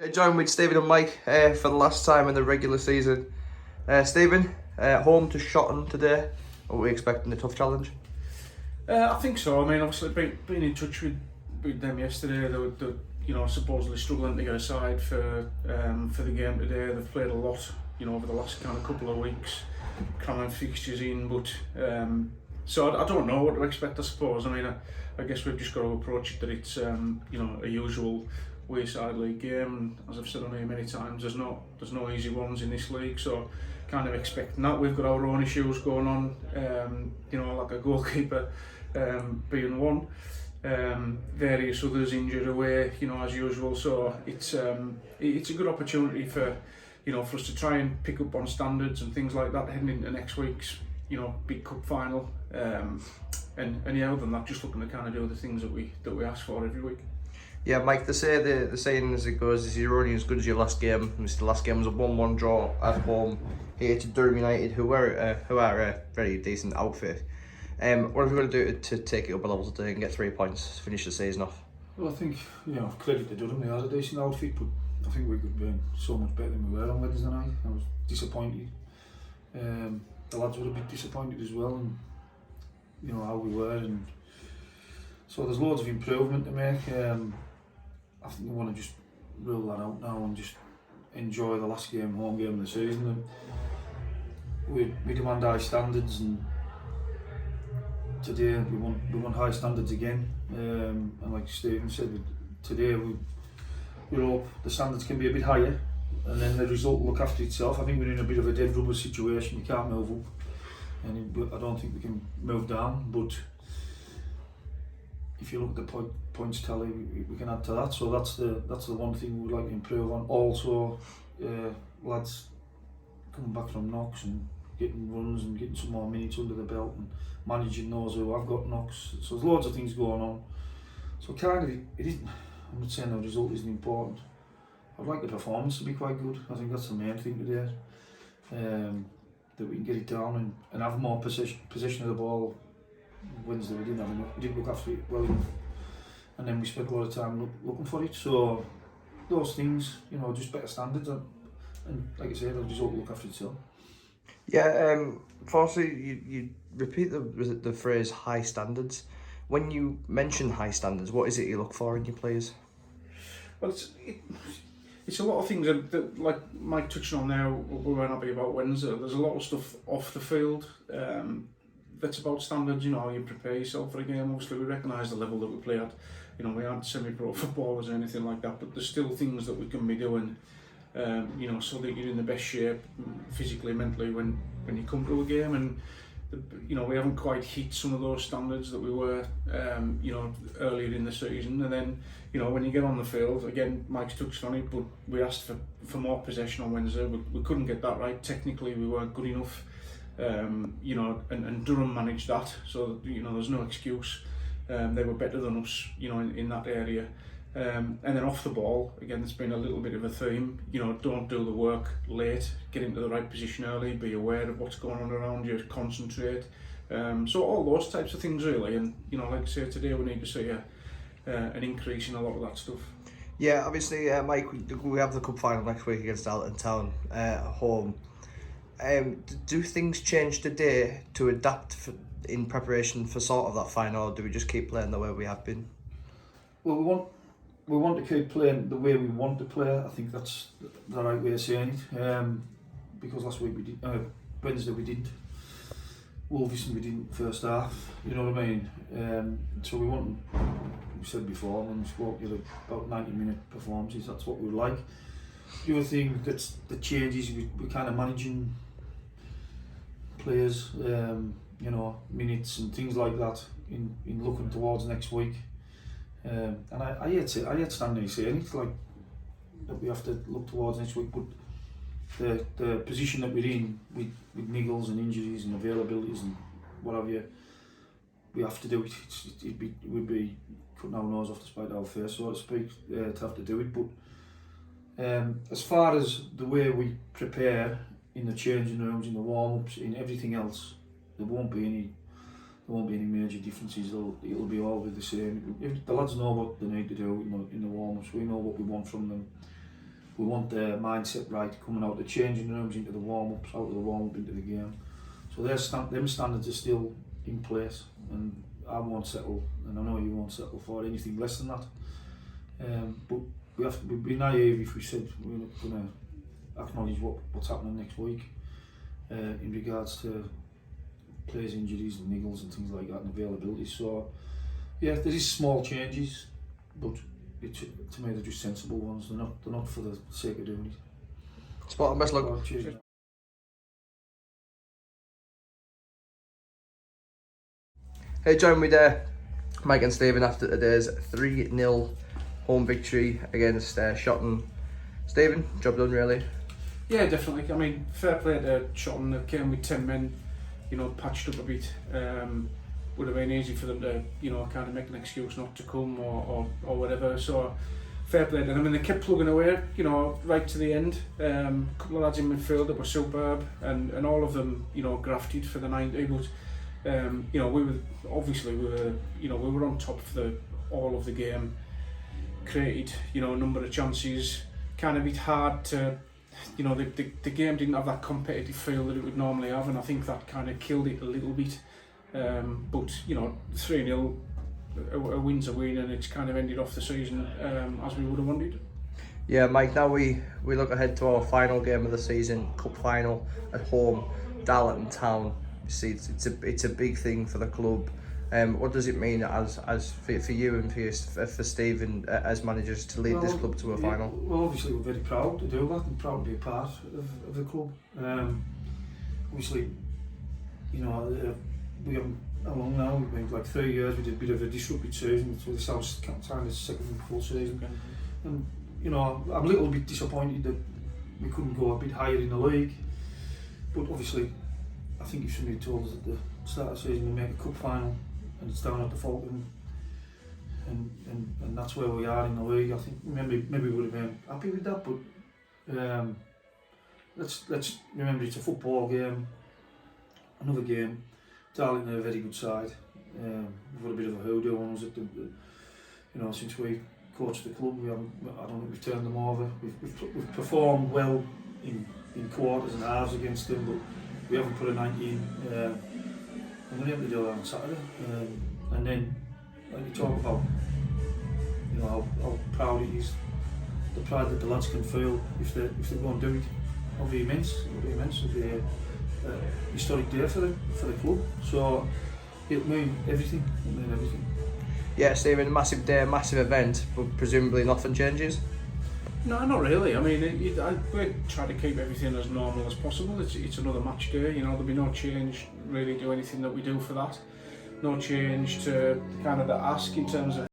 Joined with Stephen and Mike for the last time in the regular season. Stephen, home to Shotton today. Are we expecting a tough challenge? I think so. I mean, obviously, being in touch with them yesterday, they were supposedly struggling to get a side for the game today. They've played a lot, over the last kind of couple of weeks, cramming fixtures in. But so I don't know what to expect. I suppose. I mean, I guess we've just got to approach it that it's a usual wayside league game. And as I've said on here many times, there's no easy ones in this league. So kind of expecting that. We've got our own issues going on. Like a goalkeeper being one. Various others injured away, as usual. So it's a good opportunity for us to try and pick up on standards and things like that heading into next week's big cup final. And other than that, just looking to kind of do the things that we ask for every week. Yeah, Mike, the saying as it goes is you're only as good as your last game. The last game was a 1-1 draw at home here to Durham United, who are a very decent outfit. What are we going to do to take it up a level today and get 3 points, finish the season off? Well, I think, credit to Durham, they had a decent outfit, but I think we could have been so much better than we were on Wednesday night. I was disappointed. The lads were a bit disappointed as well, and how we were, and so there's loads of improvement to make. I think we want to just rule that out now and just enjoy the last game, home game of the season. And we demand high standards, and today we want high standards again. And like Stephen said, today we hope the standards can be a bit higher, and then the result will look after itself. I think we're in a bit of a dead rubber situation. We can't move up, and I don't think we can move down. But if you look at the points tally, we can add to that. So that's the one thing we'd like to improve on. Also, lads coming back from knocks and getting runs and getting some more minutes under the belt and managing those who have got knocks. So there's loads of things going on. So kind of, it isn't, I'm not saying the result isn't important. I'd like the performance to be quite good. I think that's the main thing today. That we can get it down and have more possession of the ball. Wednesday we didn't have enough. We didn't look after it well enough, and then we spent a lot of time looking for it. So those things, just better standards, and like I said, the result will look after itself. Yeah, firstly, you repeat the phrase high standards. When you mention high standards, what is it you look for in your players? Well, it's a lot of things that like Mike touched on there, we weren't happy about Wednesday. There's a lot of stuff off the field that's about standards, how you prepare yourself for a game. Obviously, we recognise the level that we play at. We aren't semi-pro footballers or anything like that, but there's still things that we can be doing, so that you're in the best shape physically, mentally when you come to a game. And we haven't quite hit some of those standards that we were, earlier in the season. And then, when you get on the field, again, Mike's touched on it, but we asked for more possession on Wednesday. We couldn't get that right. Technically, we weren't good enough. And Durham managed that, so there's no excuse. They were better than us, in that area. And then off the ball, again, there's been a little bit of a theme. Don't do the work late. Get into the right position early. Be aware of what's going on around you. Concentrate. So all those types of things really. And like I say, today we need to see an increase in a lot of that stuff. Yeah, obviously, Mike, we have the cup final next week against Alton Town at home. Do things change today to adapt in preparation for sort of that final, or do we just keep playing the way we have been? Well, we want to keep playing the way we want to play. I think that's the right way of saying it. Because last week we did, Wednesday we didn't. Wolverhampton we didn't first half. You know what I mean? So we want. We said before, when we spoke, about 90-minute performances. That's what we like. The other thing that changes, we're kind of managing players, minutes and things like that in looking towards next week. And I hate standing here saying it, like that we have to look towards next week, but the position that we're in with niggles and injuries and availabilities and what have you, we have to do it. It would be cutting our nose off to spite our face, so to speak, to have to do it. But as far as the way we prepare in the changing rooms, in the warm-ups, in everything else, there won't be any major differences. It'll be all the same. The lads know what they need to do in the warm-ups. We know what we want from them. we want their mindset right coming out of the changing rooms into the warm-ups, out of the warm-up into the game. So them standards are still in place, and I won't settle, and I know you won't settle for anything less than that. But we'd be naive if we said we're not going to acknowledge what's happening next week in regards to players' injuries and niggles and things like that and availability. So yeah, there is small changes, but to me they're just sensible ones. They're not for the sake of doing it. Spot on, best luck. Oh, cheers. Hey, join me there, Mike and Stephen, after today's 3-0 home victory against Shotton. Stephen, job done really? Yeah, definitely. I mean, fair play to Shotton. They came with 10 men, patched up a bit. Would have been easy for them to, kind of make an excuse not to come or whatever. So, fair play to them. I mean, they kept plugging away, right to the end. A couple of lads in midfield that were superb, and all of them, grafted for the 90. But we were on top for all of the game. Created, a number of chances. Kind of bit hard to, the game didn't have that competitive feel that it would normally have, and I think that kind of killed it a little bit. But 3-0, a win's a win, and it's kind of ended off the season as we would have wanted. Yeah, Mike, now we look ahead to our final game of the season, cup final at home, Darlington Town. You see, it's a big thing for the club. What does it mean as for you and for Stephen as managers to lead this club to a final? Well, obviously we're very proud to do that and proud to be a part of the club. Obviously, we haven't, how long now? We've been like 3 years. We did a bit of a disrupted season, so this was kind of second full season. And I'm a little bit disappointed that we couldn't go a bit higher in the league. But obviously, I think if somebody told us at the start of the season we make a cup final and it's down at the Falcon, and that's where we are in the league, I think maybe we would have been happy with that. But let's remember it's a football game, another game. Darlington are a very good side. We've got a bit of a hoodoo on us at the, since we coached the club. I don't think we've turned them over. We've performed well in quarters and halves against them, but we haven't put a 90 in. And we're able to do that on Saturday. And then, like you talk about, how proud it is, the pride that the lads can feel if they go and do it. It'll be immense. It'll be a historic day for the club. So it'll mean everything. Yeah, Stephen, massive day, massive event, but presumably nothing changes? No, not really. I mean, we try to keep everything as normal as possible. It's another match day, there'll be no change really to anything that we do for that. No change to kind of the ask in terms of